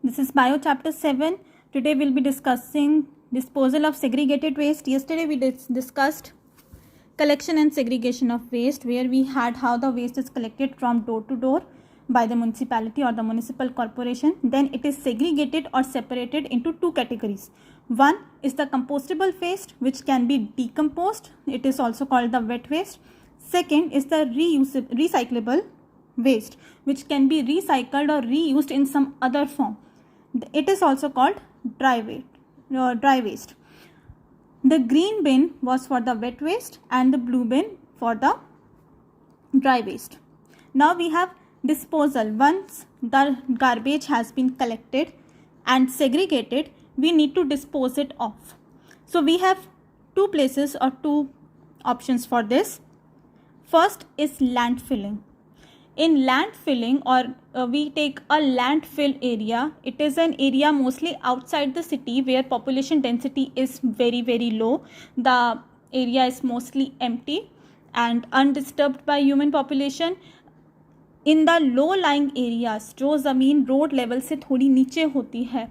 This is Bio Chapter 7. Today we'll be discussing disposal of segregated waste. Yesterday we discussed collection and segregation of waste, where we had how the waste is collected from door to door by the municipality or the municipal corporation. Then it is segregated or separated into two categories. One is the compostable waste, which can be decomposed. It is also called the wet waste. Second is the recyclable waste, which can be recycled or reused in some other form. It is also called dry waste. The green bin was for the wet waste and the blue bin for the dry waste. Now we have disposal. Once the garbage has been collected and segregated, we need to dispose it off. So we have two places or two options for this. First is landfilling. In landfilling, or we take a landfill area, it is an area mostly outside the city where population density is very, very low. The area is mostly empty and undisturbed by human population. In the low lying areas, जो ज़मीन road level से थोड़ी नीचे होती है,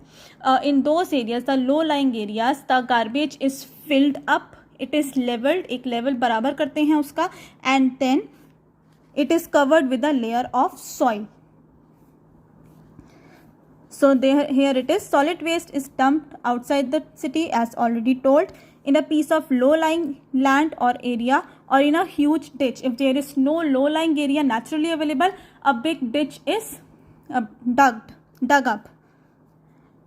in those areas, the low lying areas, the garbage is filled up, it is leveled, एक level बराबर करते हैं उसका, and then it is covered with a layer of soil. So here it is, solid waste is dumped outside the city, as already told, in a piece of low lying land or area, or in a huge ditch. If there is no low lying area naturally available, a big ditch is dug up.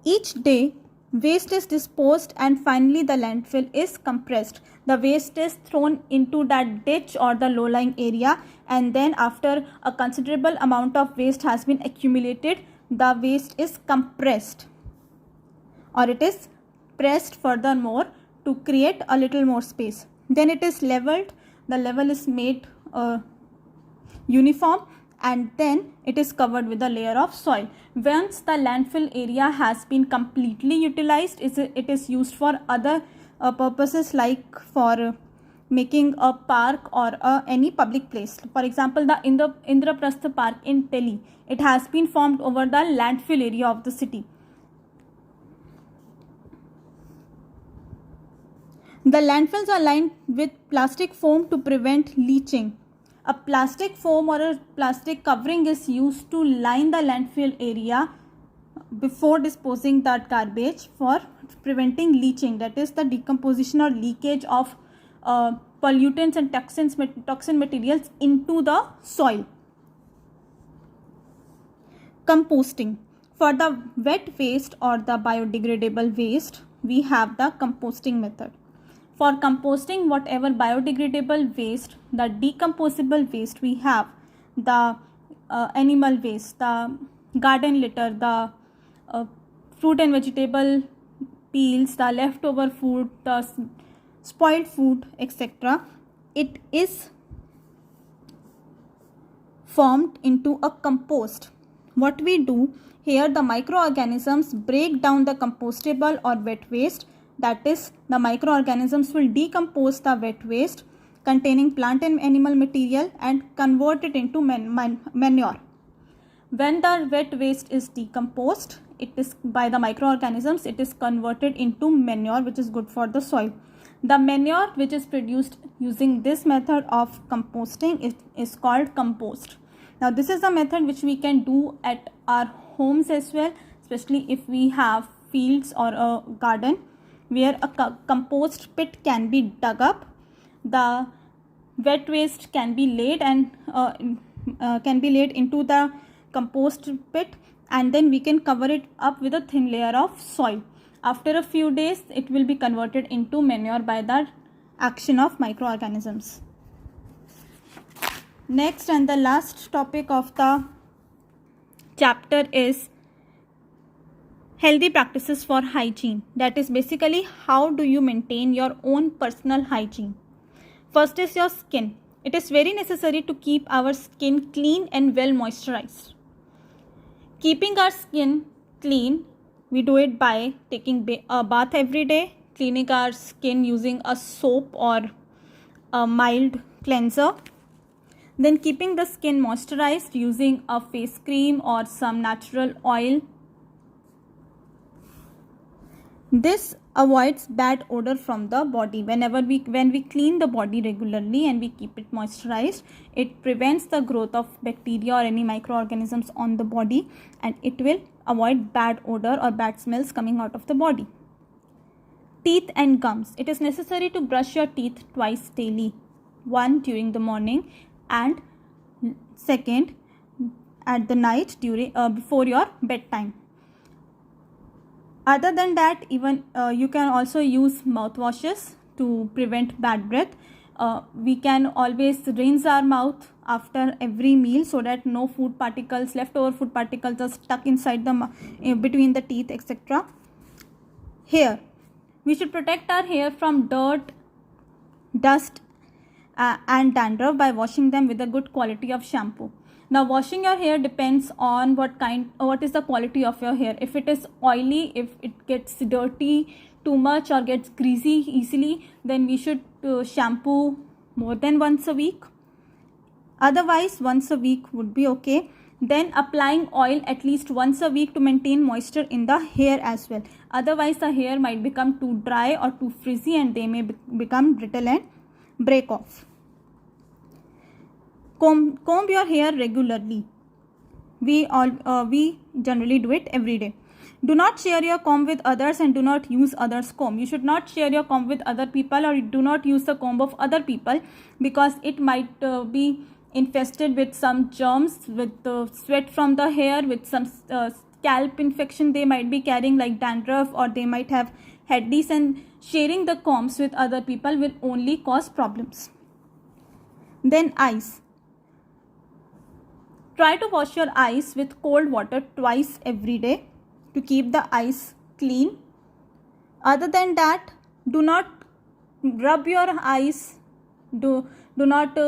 Each day waste is disposed and finally the landfill is compressed. The waste is thrown into that ditch or the low lying area, and then after a considerable amount of waste has been accumulated, the waste is compressed, or it is pressed furthermore to create a little more space. Then it is leveled, the level is made uniform, and then it is covered with a layer of soil. Once the landfill area has been completely utilized, it is used for other purposes, like for making a park or any public place. For example, the Indraprastha Park in Delhi, it has been formed over the landfill area of the city. The landfills are lined with plastic foam to prevent leaching. A plastic foam or a plastic covering is used to line the landfill area before disposing that garbage for preventing leaching, that is the decomposition or leakage of pollutants and toxin materials into the soil. Composting. For the wet waste or the biodegradable waste, we have the composting method. For composting whatever biodegradable waste, the decomposable waste, we have the animal waste, the garden litter, the fruit and vegetable peels, the leftover food, the spoiled food, etc. It is formed into a compost. What we do here, the microorganisms break down the compostable or wet waste. That is, the microorganisms will decompose the wet waste containing plant and animal material and convert it into manure. When the wet waste is decomposed, it is by the microorganisms, it is converted into manure, which is good for the soil. The manure which is produced using this method of composting is called compost. Now this is a method which we can do at our homes as well, especially if we have fields or a garden where a compost pit can be dug up. The wet waste can be laid and into the compost pit, and then we can cover it up with a thin layer of soil. After a few days, it will be converted into manure by the action of microorganisms. Next and the last topic of the chapter is healthy practices for hygiene. That is basically how do you maintain your own personal hygiene. First is your skin. It is very necessary to keep our skin clean and well moisturized. Keeping our skin clean, we do it by taking a bath every day, cleaning our skin using a soap or a mild cleanser. Then keeping the skin moisturized using a face cream or some natural oil. This avoids bad odor from the body. When we clean the body regularly and we keep it moisturized, it prevents the growth of bacteria or any microorganisms on the body, and it will avoid bad odor or bad smells coming out of the body. Teeth and gums. It is necessary to brush your teeth twice daily. One during the morning and second at the night during before your bedtime. Other than that, even you can also use mouthwashes to prevent bad breath. We can always rinse our mouth after every meal so that no food particles, leftover food particles, are stuck inside the between the teeth, etc. Hair. We should protect our hair from dirt, dust, and dandruff by washing them with a good quality of shampoo. Now, washing your hair depends on what is the quality of your hair. If it is oily, if it gets dirty too much or gets greasy easily, then we should shampoo more than once a week. Otherwise, once a week would be okay. Then applying oil at least once a week to maintain moisture in the hair as well. Otherwise, the hair might become too dry or too frizzy and they may become brittle and break off. Comb your hair regularly. We generally do it every day. Do not share your comb with others and do not use others' comb. You should not share your comb with other people, or do not use the comb of other people, because it might be infested with some germs, with sweat from the hair, with some scalp infection they might be carrying like dandruff, or they might have head disease, and sharing the combs with other people will only cause problems. Then eyes. Try to wash your eyes with cold water twice every day to keep the eyes clean. Other than that, do not rub your eyes. Do not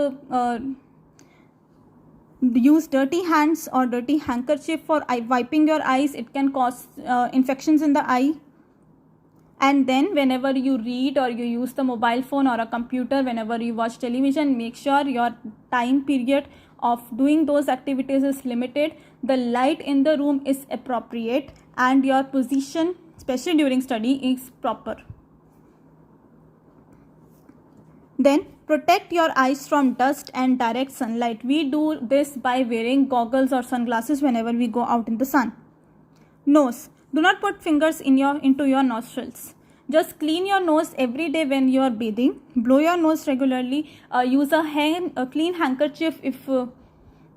use dirty hands or dirty handkerchief for wiping your eyes. It can cause infections in the eye. And then whenever you read or you use the mobile phone or a computer, whenever you watch television, make sure your time period of doing those activities is limited, the light in the room is appropriate, and your position, especially during study, is proper. Then protect your eyes from dust and direct sunlight. We do this by wearing goggles or sunglasses whenever we go out in the sun. Nose. Do not put fingers into your nostrils. Just clean your nose every day when you are bathing. Blow your nose regularly. Use a clean handkerchief if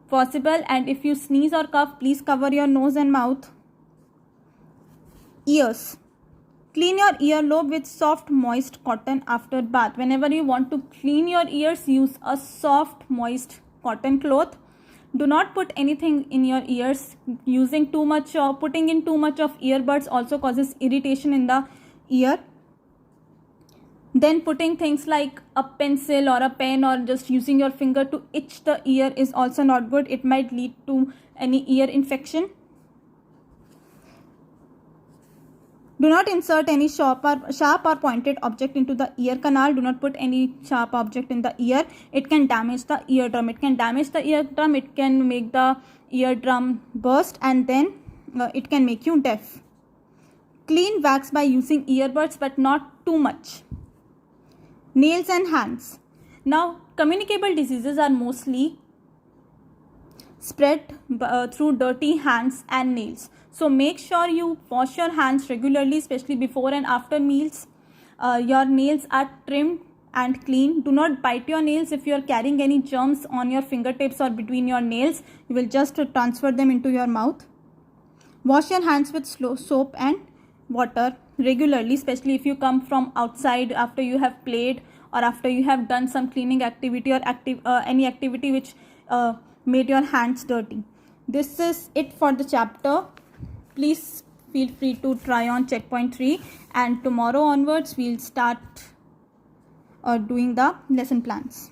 possible. And if you sneeze or cough, please cover your nose and mouth. Ears. Clean your earlobe with soft, moist cotton after bath. Whenever you want to clean your ears, use a soft, moist cotton cloth. Do not put anything in your ears. Using too much or putting in too much of earbuds also causes irritation in the ear. Then putting things like a pencil or a pen or just using your finger to itch the ear is also not good. It might lead to any ear infection. Do not insert any sharp or pointed object into the ear canal. Do not put any sharp object in the ear. It can damage the eardrum. It can make the eardrum burst, and then it can make you deaf. Clean wax by using earbuds, but not too much. Nails and hands. Now, communicable diseases are mostly spread through dirty hands and nails. So make sure you wash your hands regularly, especially before and after meals. Your nails are trimmed and clean. Do not bite your nails. If you are carrying any germs on your fingertips or between your nails, you will just transfer them into your mouth. Wash your hands with soap and water regularly, especially if you come from outside after you have played or after you have done some cleaning activity or any activity which made your hands dirty. This is it for the chapter. Please feel free to try on checkpoint 3, and tomorrow onwards we'll start doing the lesson plans.